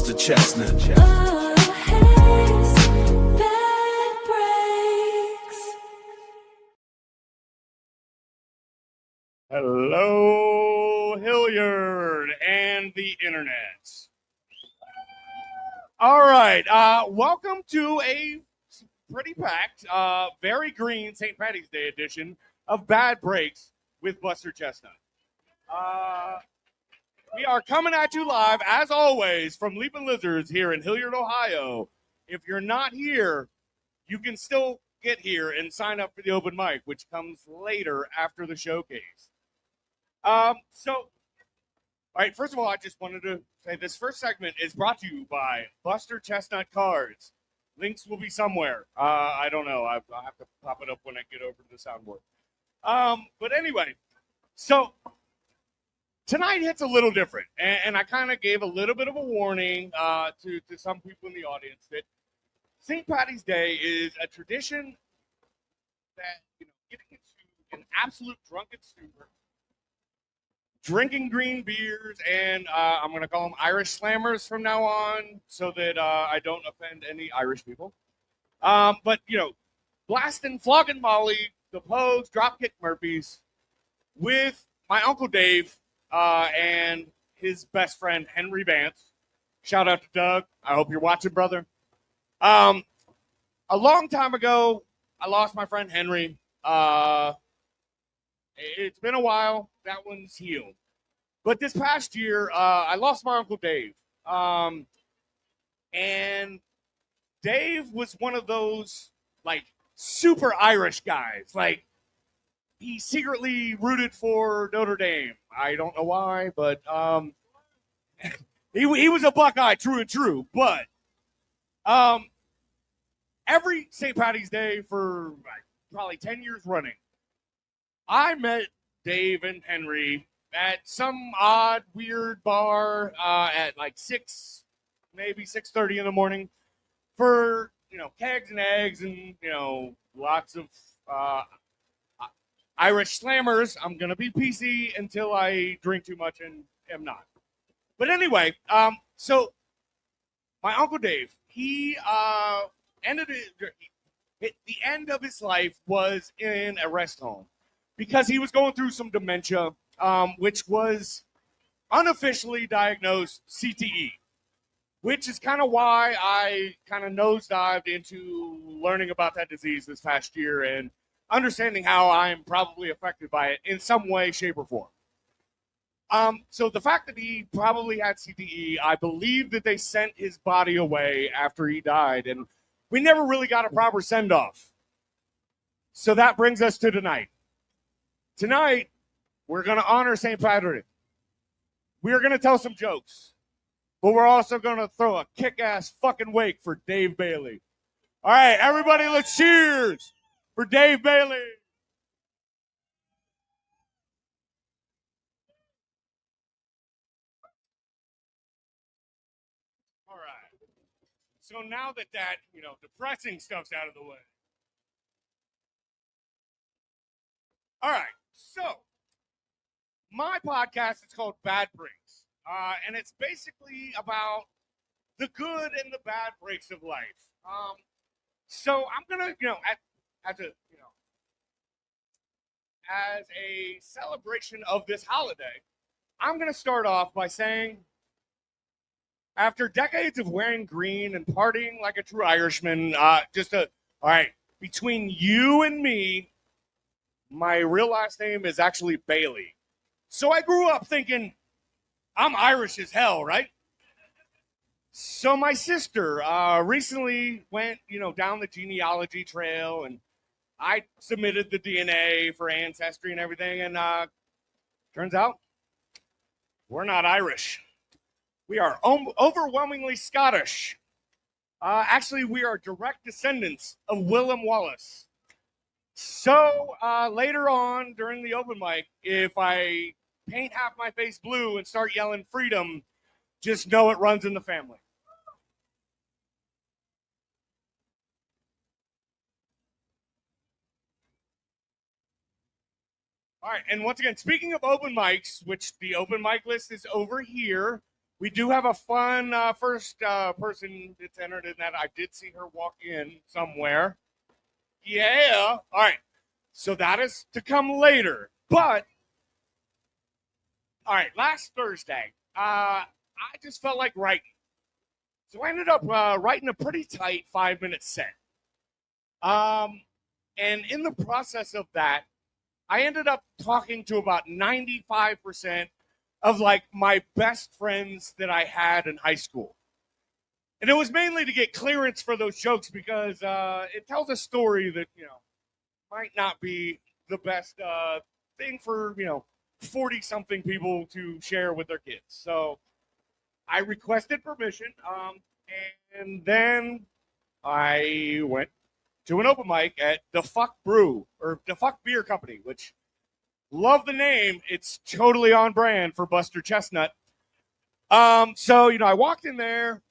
Buster Chestnut. Hello, Hilliard and the internet. All right, welcome to a pretty packed, very green St. Paddy's Day edition of Bad Breaks with Buster Chestnut. We are coming at you live, as always, from Leaping Lizards here in Hilliard, Ohio. If you're not here, you can still get here and sign up for the open mic, which comes later after the showcase. All right, first of all, I just wanted to say this first segment is brought to you by Buster Chestnut Cards. Links will be somewhere. I don't know. I'll have to pop it up when I get over to the soundboard. But anyway, so tonight hits a little different, and I kind of gave a little bit of a warning to some people in the audience that St. Paddy's Day is a tradition that, getting into an absolute drunken stupor, drinking green beers, and I'm going to call them Irish slammers from now on so that I don't offend any Irish people. But, blasting, flogging Molly, the Pogues, Dropkick Murphys with my Uncle Dave and his best friend, Henry Vance. Shout out to Doug. I hope you're watching, brother. A long time ago, I lost my friend Henry. It's been a while. That one's healed. But this past year, I lost my Uncle Dave. And Dave was one of those, super Irish guys. He secretly rooted for Notre Dame. I don't know why, but he was a Buckeye, true and true. But every St. Paddy's Day for probably 10 years running, I met Dave and Henry at some odd, weird bar at 6, maybe 6:30 in the morning for, kegs and eggs and, lots of Irish slammers. I'm going to be PC until I drink too much and am not. But anyway, so my Uncle Dave, he ended it, the end of his life was in a rest home because he was going through some dementia, which was unofficially diagnosed CTE, which is kind of why I kind of nosedived into learning about that disease this past year and understanding how I'm probably affected by it in some way, shape, or form. So the fact that he probably had CTE, I believe that they sent his body away after he died, and we never really got a proper send-off. So that brings us to tonight. Tonight, we're going to honor St. Patrick. We're going to tell some jokes, but we're also going to throw a kick-ass fucking wake for Dave Bailey. All right, everybody, let's cheers for Dave Bailey. All right. So now that depressing stuff's out of the way. All right. So my podcast is called Bad Breaks. And it's basically about the good and the bad breaks of life. So I'm going to, as a celebration of this holiday, I'm going to start off by saying, after decades of wearing green and partying like a true Irishman, all right, between you and me, my real last name is actually Bailey. So I grew up thinking, I'm Irish as hell, right? So my sister recently went, down the genealogy trail, and I submitted the DNA for Ancestry and everything, and turns out we're not Irish. We are overwhelmingly Scottish. Actually, we are direct descendants of Williem Wallace. So later on during the open mic, if I paint half my face blue and start yelling freedom, just know it runs in the family. All right, and once again, speaking of open mics, which the open mic list is over here, We do have a fun first person that's entered in that. I did see her walk in somewhere. Yeah. All right. So that is to come later. But, all right, last Thursday, I just felt like writing. So I ended up writing a pretty tight 5-minute set. And in the process of that, I ended up talking to about 95% of like my best friends that I had in high school. And it was mainly to get clearance for those jokes because it tells a story that, might not be the best thing for, 40 something people to share with their kids. So I requested permission. And then I went to an open mic at the Fuck Brew or the Fuck Beer Company, which love the name. It's totally on brand for Buster Chestnut. So, I walked in there,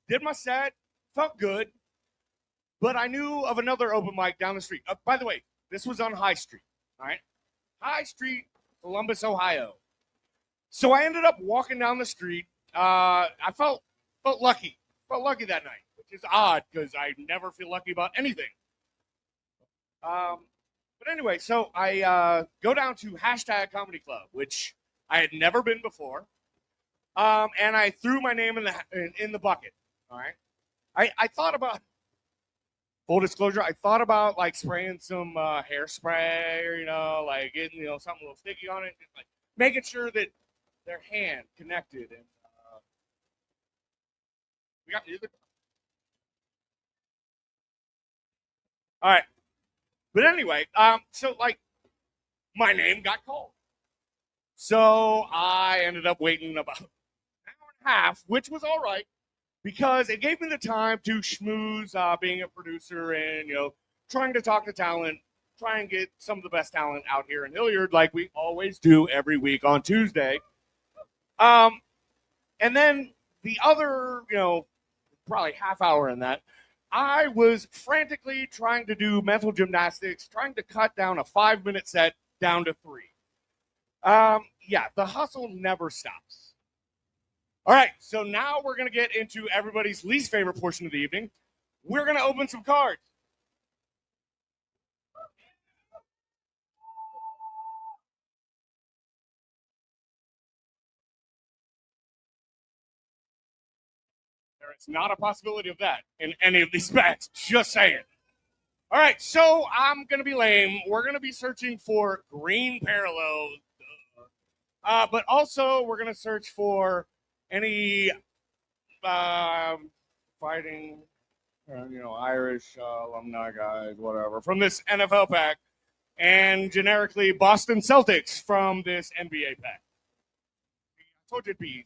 did my set, felt good, but I knew of another open mic down the street. By the way, this was on High Street, all right? High Street, Columbus, Ohio. So I ended up walking down the street. I felt lucky. Felt lucky that night, which is odd because I never feel lucky about anything. But anyway, so I go down to hashtag Comedy Club, which I had never been before. And I threw my name in the bucket. All right. I thought about, full disclosure, I thought about like spraying some hairspray or, like getting, something a little sticky on it, and, like making sure that their hand connected. And we got music. All right. But anyway, so like my name got called. So I ended up waiting about an hour and a half, which was all right because it gave me the time to schmooze being a producer and, trying to talk to talent, try and get some of the best talent out here in Hilliard like we always do every week on Tuesday. And then the other, probably half hour in that, I was frantically trying to do mental gymnastics, trying to cut down a 5-minute set down to 3. Yeah, the hustle never stops. All right, so now we're going to get into everybody's least favorite portion of the evening. We're going to open some cards. There is not a possibility of that in any of these packs. Just saying. All right, so I'm going to be lame. We're going to be searching for green parallels. But also, we're going to search for any fighting, Irish alumni guys, whatever, from this NFL pack, and generically Boston Celtics from this NBA pack. I told you it'd be easy.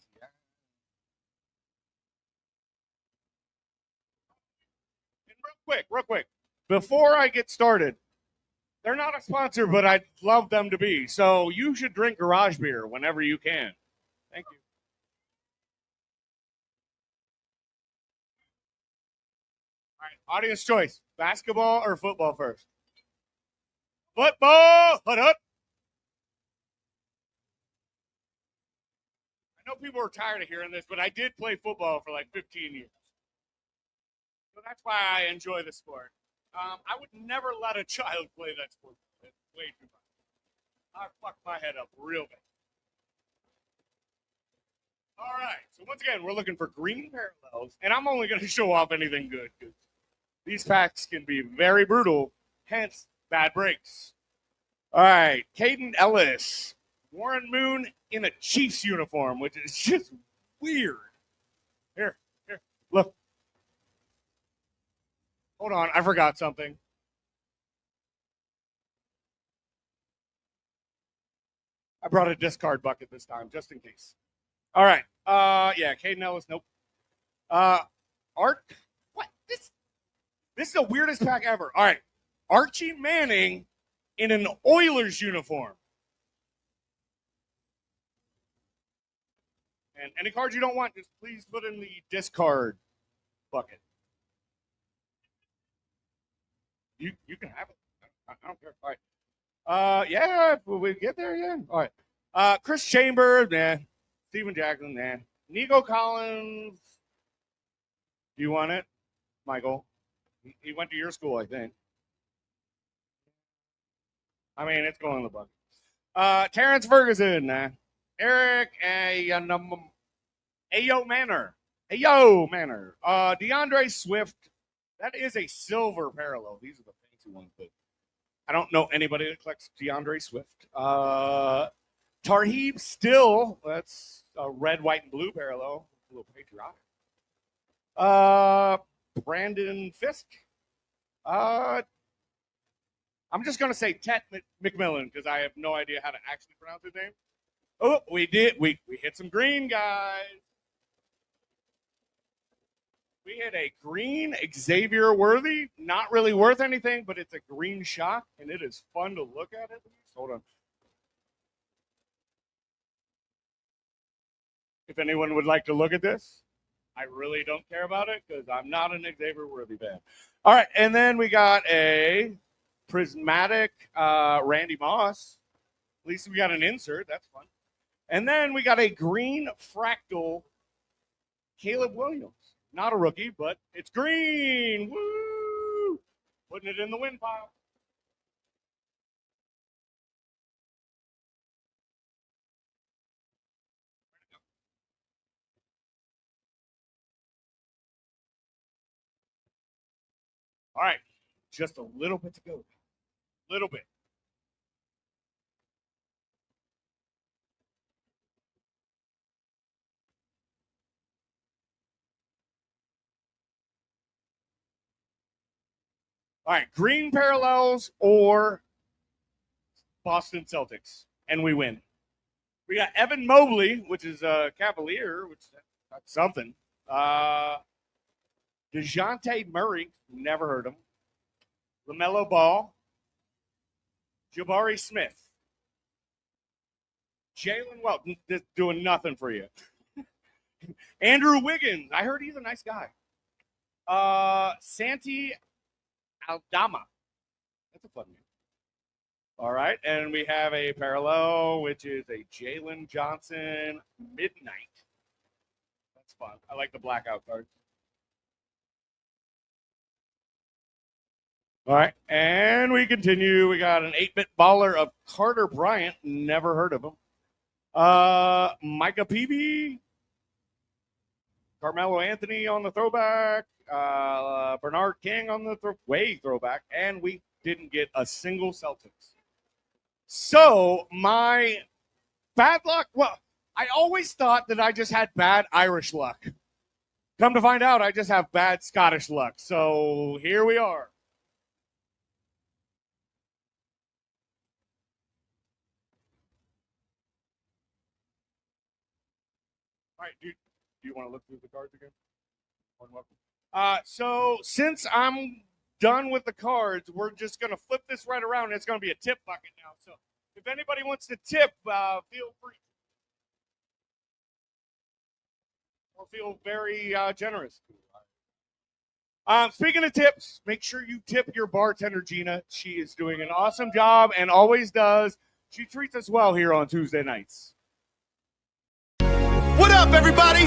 And real quick, before I get started, they're not a sponsor, but I'd love them to be. So you should drink garage beer whenever you can. Thank you. All right, audience choice: basketball or football first? Football. Hut hut. I know people are tired of hearing this, but I did play football for like 15 years. So that's why I enjoy the sport. I would never let a child play that sport. It's way too much. I fucked my head up real bad. All right. So once again, we're looking for green parallels, and I'm only going to show off anything good because these packs can be very brutal, hence bad breaks. All right. Caden Ellis, Warren Moon in a Chiefs uniform, which is just weird. Here, look. Hold on, I forgot something. I brought a discard bucket this time, just in case. All right. Yeah, Caden Ellis, nope. Art, what? This is the weirdest pack ever. All right. Archie Manning in an Oilers uniform. And any cards you don't want, just please put in the discard bucket. You can have it. I don't care. All right. Yeah, will we get there? Yeah. All right. Chris Chambers, nah. Steven Jackson, nah. Nico Collins. Do you want it, Michael? He went to your school, I think. I mean, it's going in the bucket. Terrence Ferguson. Eric Ayo Manor. DeAndre Swift. That is a silver parallel. These are the fancy ones, but I don't know anybody that collects DeAndre Swift. Tarheeb Still. That's a red, white, and blue parallel. A little patriotic. Brandon Fisk. I'm just going to say Tet McMillan because I have no idea how to actually pronounce his name. Oh, we did. We hit some green, guys. We hit a green Xavier worthy. Not really worth anything, but it's a green shot, and it is fun to look at it. Hold on. If anyone would like to look at this, I really don't care about it because I'm not an Xavier worthy fan. All right, and then we got a Prismatic Randy Moss. At least we got an insert. That's fun. And then we got a green Fractal Caleb Williams. Not a rookie, but it's green. Woo! Putting it in the win pile. All right, just a little bit to go. Little bit. All right, green parallels or Boston Celtics, and we win. We got Evan Mobley, which is a Cavalier, which that's something. DeJounte Murray, never heard of him. LaMelo Ball. Jabari Smith. Jalen Welton, doing nothing for you. Andrew Wiggins, I heard he's a nice guy. Santi Aldama. That's a fun name. All right, and we have a parallel, which is a Jalen Johnson Midnight. That's fun. I like the blackout cards. All right, and we continue. We got an 8-bit baller of Carter Bryant. Never heard of him. Micah Peavy. Carmelo Anthony on the throwback. Bernard King on the throwback. And we didn't get a single Celtics. So my bad luck, well, I always thought that I just had bad Irish luck. Come to find out, I just have bad Scottish luck. So here we are. All right, do you want to look through the cards again? So since I'm done with the cards, we're just going to flip this right around, and it's going to be a tip bucket now. So if anybody wants to tip, feel free. Or feel very generous. Speaking of tips, make sure you tip your bartender, Gina. She is doing an awesome job and always does. She treats us well here on Tuesday nights. What up, everybody?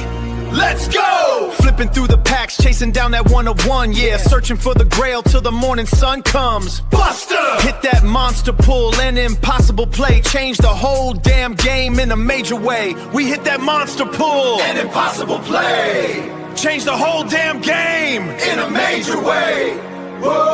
Let's go! Flipping through the packs, chasing down that 101, yeah. Searching for the grail till the morning sun comes. Buster! Hit that monster pull, an impossible play. Change the whole damn game in a major way. We hit that monster pull, an impossible play. Change the whole damn game in a major way. Whoa!